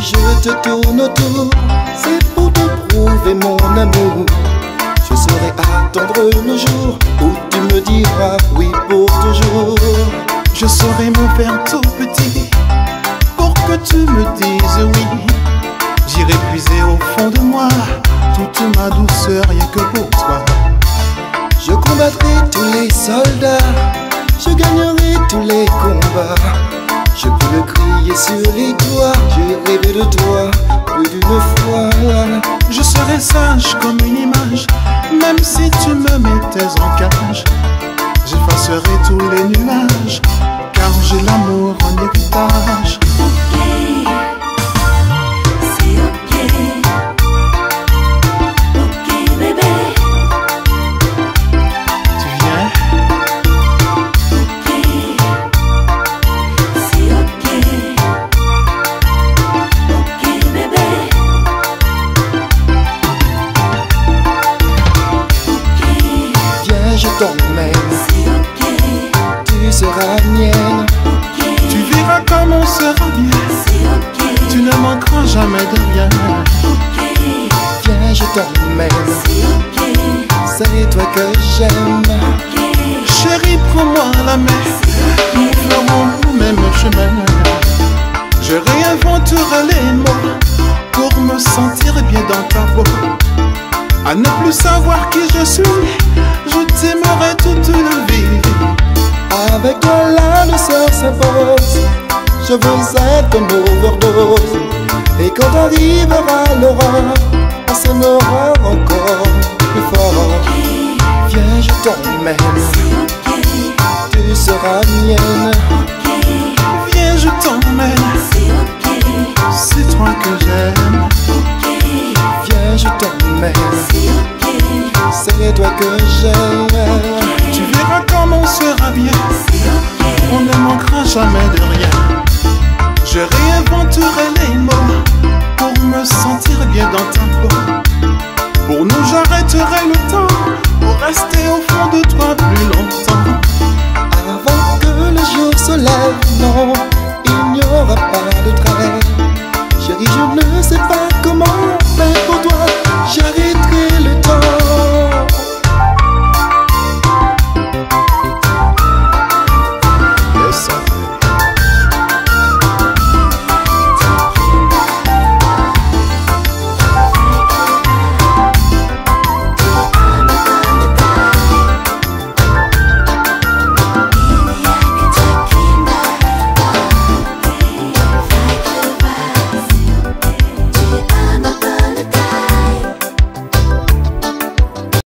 je te tourne autour, c'est pour te prouver mon amour. Je saurai attendre le jour où tu me diras oui pour toujours. Je saurai me faire tout petit pour que tu me dises oui. J'irai puiser au fond de moi toute ma douceur rien que pour toi. Je combattrai tous les soldats, je gagnerai tous les combats. Je peux le crier sur les toits, j'ai rêvé de toi plus d'une fois. Je serai sage comme une image, même si tu me mettais en cage. J'effacerai tous les nuages, car j'ai l'amour en héritage. Je t'emmène, tu seras mienne. Tu verras comme on sera bien, tu ne manqueras jamais de rien. Viens, je t'emmène, c'est toi que j'aime. Chérie, prends-moi la main, nous ferons le même chemin. Je réinventerai les mots pour me sentir bien dans ta peau. À ne plus savoir qui je suis, je t'aimerai toute la vie. Avec toi la douceur s'impose, je veux être une overdose. Et quand arrivera l'aurore, on s'aimera encore plus fort. Viens, je t'emmène, tu seras mienne. Viens, je t'emmène, c'est toi que j'aime. Viens, je t'emmène, c'est toi que j'aime. Tu verras comme on sera bien, on ne manquera jamais de rien. Je réinventerai les mots pour me sentir bien dans ta peau. Pour nous j'arrêterai le temps, pour rester au fond de toi plus longtemps. Avant que le jour se lève, non, il n'y aura pas